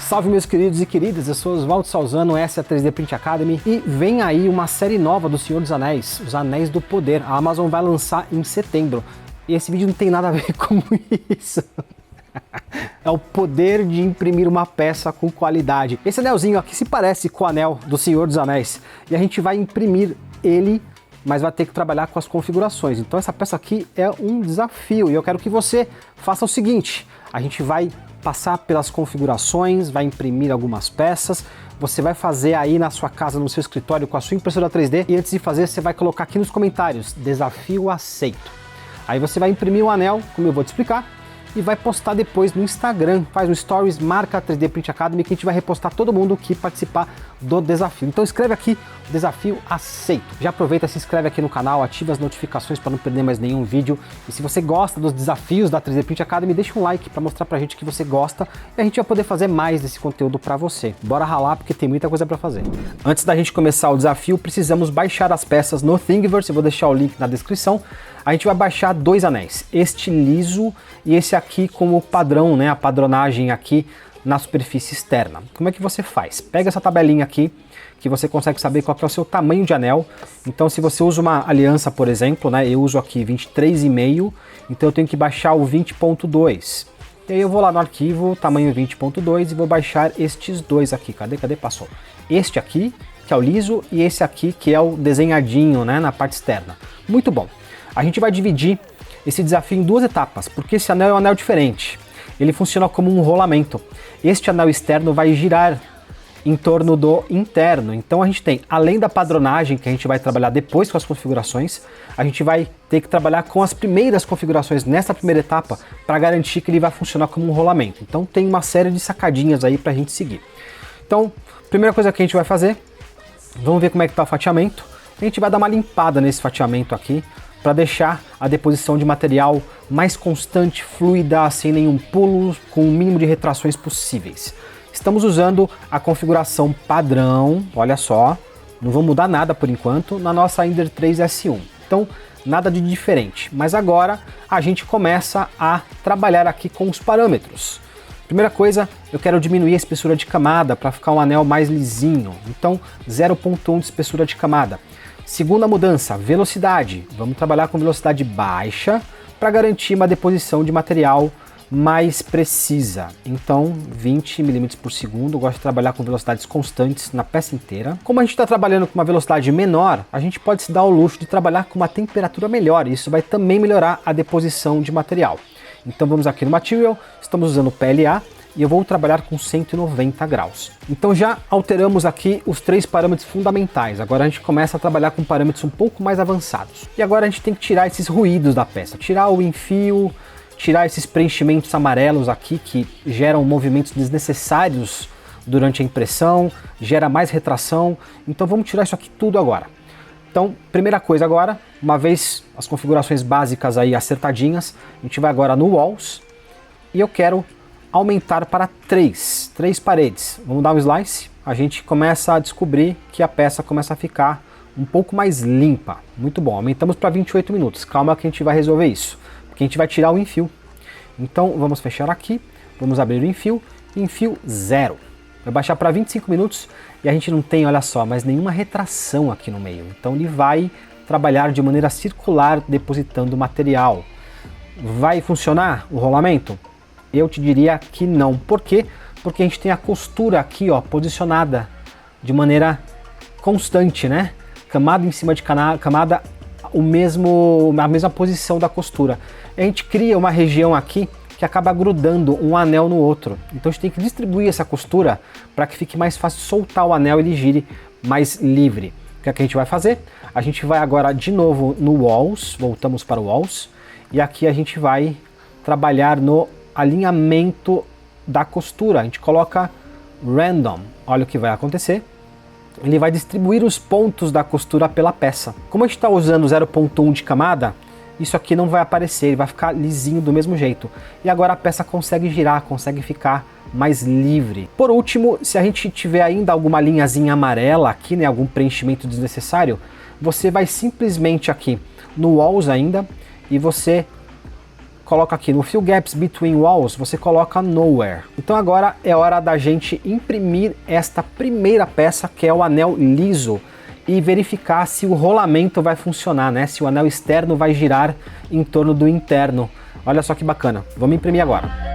Salve meus queridos e queridas, eu sou Oswaldo Salzano, essa é a 3D Print Academy e vem aí uma série nova do Senhor dos Anéis, Os Anéis do Poder. A Amazon vai lançar em setembro e esse vídeo não tem nada a ver com isso. É o poder de imprimir uma peça com qualidade. Esse anelzinho aqui se parece com o anel do Senhor dos Anéis e a gente vai imprimir ele, mas vai ter que trabalhar com as configurações. Então essa peça aqui é um desafio e eu quero que você faça o seguinte: a gente vai passar pelas configurações, vai imprimir algumas peças, você vai fazer aí na sua casa, no seu escritório com a sua impressora 3D e antes de fazer você vai colocar aqui nos comentários, desafio aceito. Aí você vai imprimir o anel, como eu vou te explicar, e vai postar depois no Instagram, faz um stories, marca a 3D Print Academy que a gente vai repostar todo mundo que participar do desafio. Então escreve aqui, desafio aceito. Já aproveita, se inscreve aqui no canal, ativa as notificações para não perder mais nenhum vídeo. E se você gosta dos desafios da 3D Print Academy, deixa um like para mostrar pra gente que você gosta e a gente vai poder fazer mais desse conteúdo para você. Bora ralar porque tem muita coisa para fazer. Antes da gente começar o desafio, precisamos baixar as peças no Thingiverse, eu vou deixar o link na descrição. A gente vai baixar dois anéis, este liso e esse aqui com o padrão, né, a padronagem aqui na superfície externa. Como é que você faz? Pega essa tabelinha aqui, que você consegue saber qual que é o seu tamanho de anel. Então se você usa uma aliança, por exemplo, né, eu uso aqui 23,5, então eu tenho que baixar o 20.2. E aí eu vou lá no arquivo, tamanho 20.2 e vou baixar estes dois aqui. Cadê? Passou. Este aqui, que é o liso, e esse aqui, que é o desenhadinho, né, na parte externa. Muito bom. A gente vai dividir esse desafio em duas etapas, porque esse anel é um anel diferente. Ele funciona como um rolamento. Este anel externo vai girar em torno do interno. Então a gente tem, além da padronagem que a gente vai trabalhar depois com as configurações, a gente vai ter que trabalhar com as primeiras configurações nessa primeira etapa para garantir que ele vai funcionar como um rolamento. Então tem uma série de sacadinhas aí para a gente seguir. Então, primeira coisa que a gente vai fazer, vamos ver como é que está o fatiamento. A gente vai dar uma limpada nesse fatiamento aqui, para deixar a deposição de material mais constante, fluida, sem nenhum pulo, com o mínimo de retrações possíveis. Estamos usando a configuração padrão, olha só, não vou mudar nada por enquanto, na nossa Ender 3 S1. Então, nada de diferente, mas agora a gente começa a trabalhar aqui com os parâmetros. Primeira coisa, eu quero diminuir a espessura de camada para ficar um anel mais lisinho, então 0.1 de espessura de camada. Segunda mudança, velocidade. Vamos trabalhar com velocidade baixa para garantir uma deposição de material mais precisa. Então, 20 mm por segundo. Eu gosto de trabalhar com velocidades constantes na peça inteira. Como a gente está trabalhando com uma velocidade menor, a gente pode se dar ao luxo de trabalhar com uma temperatura melhor. Isso vai também melhorar a deposição de material. Então vamos aqui no Material, estamos usando PLA. E eu vou trabalhar com 190 graus. Então já alteramos aqui os três parâmetros fundamentais. Agora a gente começa a trabalhar com parâmetros um pouco mais avançados. E agora a gente tem que tirar esses ruídos da peça. Tirar o enfio, tirar esses preenchimentos amarelos aqui que geram movimentos desnecessários durante a impressão, gera mais retração. Então vamos tirar isso aqui tudo agora. Então, primeira coisa agora, uma vez as configurações básicas aí acertadinhas, a gente vai agora no Walls e eu quero aumentar para três paredes. Vamos dar um slice, a gente começa a descobrir que a peça começa a ficar um pouco mais limpa. Muito bom, aumentamos para 28 minutos. Calma que a gente vai resolver isso, porque a gente vai tirar o enfio. Então vamos fechar aqui, vamos abrir o enfio 0. Vai baixar para 25 minutos e a gente não tem, olha só, mais nenhuma retração aqui no meio. Então ele vai trabalhar de maneira circular, depositando material. Vai funcionar o rolamento? Eu te diria que não. Por quê? Porque a gente tem a costura aqui, ó, posicionada de maneira constante, né? Camada em cima de camada, a mesma posição da costura. A gente cria uma região aqui que acaba grudando um anel no outro. Então a gente tem que distribuir essa costura para que fique mais fácil soltar o anel e ele gire mais livre. O que é que a gente vai fazer? A gente vai agora de novo no Walls, voltamos para o Walls, e aqui a gente vai trabalhar no alinhamento da costura. A gente coloca Random, olha o que vai acontecer. Ele vai distribuir os pontos da costura pela peça. Como a gente está usando 0.1 de camada, isso aqui não vai aparecer, ele vai ficar lisinho do mesmo jeito. E agora a peça consegue girar, consegue ficar mais livre. Por último, se a gente tiver ainda alguma linhazinha amarela aqui, né, algum preenchimento desnecessário, você vai simplesmente aqui no Walls ainda, e você coloca aqui no Fill Gaps Between Walls, você coloca Nowhere. Então agora é hora da gente imprimir esta primeira peça, que é o anel liso, e verificar se o rolamento vai funcionar, né? Se o anel externo vai girar em torno do interno. Olha só que bacana. Vamos imprimir agora.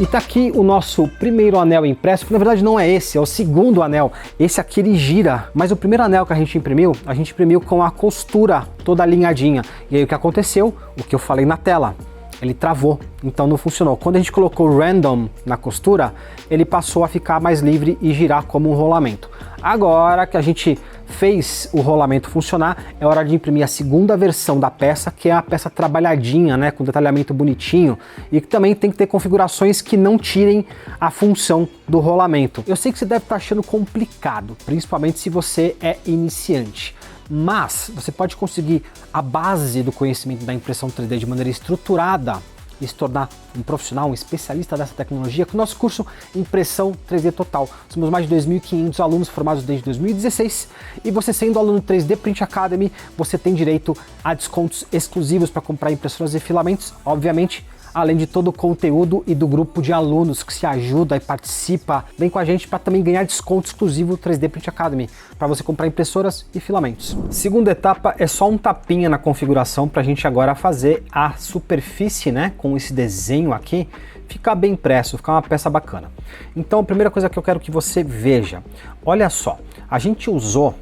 E tá aqui o nosso primeiro anel impresso, que na verdade não é esse, é o segundo anel. Esse aqui ele gira, mas o primeiro anel que a gente imprimiu com a costura toda alinhadinha. E aí o que aconteceu? O que eu falei na tela. Ele travou, então não funcionou. Quando a gente colocou random na costura, ele passou a ficar mais livre e girar como um rolamento. Agora que a gente fez o rolamento funcionar, é hora de imprimir a segunda versão da peça, que é a peça trabalhadinha, né, com detalhamento bonitinho, e que também tem que ter configurações que não tirem a função do rolamento. Eu sei que você deve estar achando complicado, principalmente se você é iniciante. Mas você pode conseguir a base do conhecimento da impressão 3D de maneira estruturada e se tornar um profissional, um especialista dessa tecnologia com o nosso curso Impressão 3D Total. Somos mais de 2.500 alunos formados desde 2016 e você sendo aluno 3D Print Academy, você tem direito a descontos exclusivos para comprar impressoras e filamentos, obviamente, além de todo o conteúdo e do grupo de alunos que se ajuda e participa. Vem com a gente para também ganhar desconto exclusivo 3D Print Academy, para você comprar impressoras e filamentos. Segunda etapa é só um tapinha na configuração para a gente agora fazer a superfície, né, com esse desenho aqui, ficar bem impresso, ficar uma peça bacana. Então a primeira coisa que eu quero que você veja, olha só, a gente usou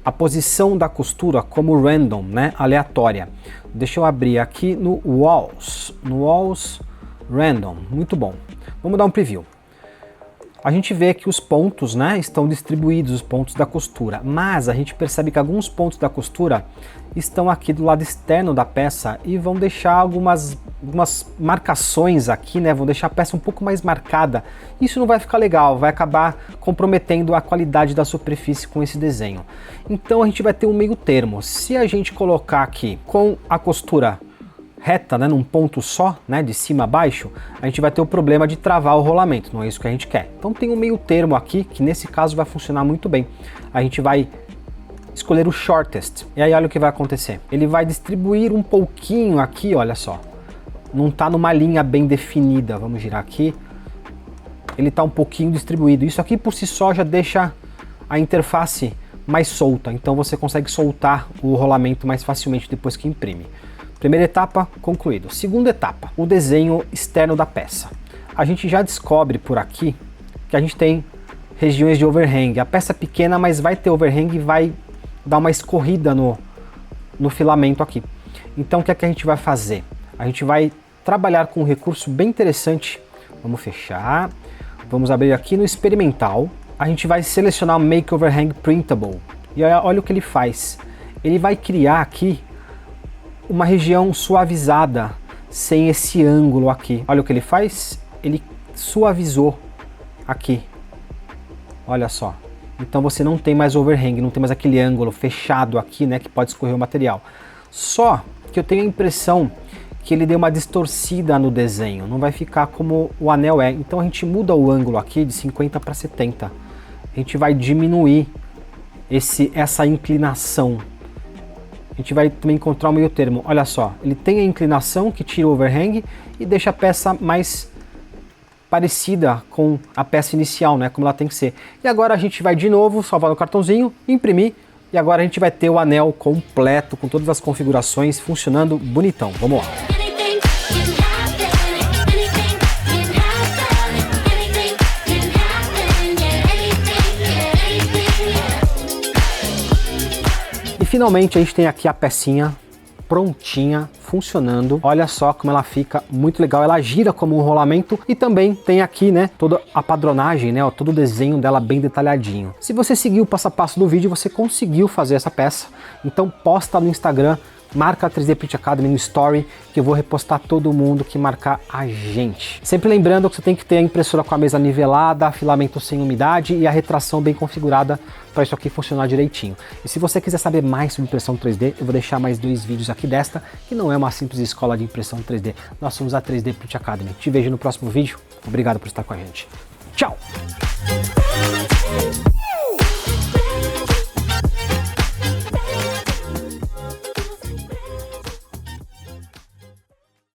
a posição da costura como random, né, aleatória. Deixa eu abrir aqui no Walls Random, muito bom. Vamos dar um preview. A gente vê que os pontos, né, estão distribuídos, os pontos da costura, mas a gente percebe que alguns pontos da costura estão aqui do lado externo da peça e vão deixar algumas marcações aqui, né, vão deixar a peça um pouco mais marcada. Isso não vai ficar legal, vai acabar comprometendo a qualidade da superfície com esse desenho. Então a gente vai ter um meio termo. Se a gente colocar aqui com a costura reta, né, num ponto só, né, de cima a baixo, a gente vai ter o problema de travar o rolamento, não é isso que a gente quer. Então tem um meio termo aqui, que nesse caso vai funcionar muito bem. A gente vai escolher o shortest, e aí olha o que vai acontecer. Ele vai distribuir um pouquinho aqui, olha só. Não está numa linha bem definida, vamos girar aqui. Ele está um pouquinho distribuído. Isso aqui por si só já deixa a interface mais solta, então você consegue soltar o rolamento mais facilmente depois que imprime. Primeira etapa, concluído. Segunda etapa, o desenho externo da peça. A gente já descobre por aqui que a gente tem regiões de overhang. A peça é pequena, mas vai ter overhang e vai dar uma escorrida no filamento aqui. Então o que é que a gente vai fazer? A gente vai trabalhar com um recurso bem interessante. Vamos fechar. Vamos abrir aqui no experimental. A gente vai selecionar o Make Overhang Printable. E olha o que ele faz. Ele vai criar aqui uma região suavizada, sem esse ângulo aqui. Olha o que ele faz, ele suavizou aqui, olha só. Então você não tem mais overhang, não tem mais aquele ângulo fechado aqui, né, que pode escorrer o material. Só que eu tenho a impressão que ele deu uma distorcida no desenho, não vai ficar como o anel é. Então a gente muda o ângulo aqui de 50 para 70. A gente vai diminuir essa inclinação. A gente vai também encontrar o meio termo. Olha só, ele tem a inclinação que tira o overhang e deixa a peça mais parecida com a peça inicial, né, como ela tem que ser. E agora a gente vai de novo salvar no cartãozinho, imprimir, e agora a gente vai ter o anel completo com todas as configurações funcionando bonitão. Vamos lá. E finalmente a gente tem aqui a pecinha prontinha, funcionando. Olha só como ela fica muito legal. Ela gira como um rolamento e também tem aqui, né, toda a padronagem, né, ó, todo o desenho dela bem detalhadinho. Se você seguir o passo a passo do vídeo, você conseguiu fazer essa peça. Então posta no Instagram marca a 3D Print Academy no Story, que eu vou repostar todo mundo que marcar a gente. Sempre lembrando que você tem que ter a impressora com a mesa nivelada, filamento sem umidade e a retração bem configurada para isso aqui funcionar direitinho. E se você quiser saber mais sobre impressão 3D, eu vou deixar mais 2 vídeos aqui desta, que não é uma simples escola de impressão 3D. Nós somos a 3D Print Academy. Te vejo no próximo vídeo. Obrigado por estar com a gente.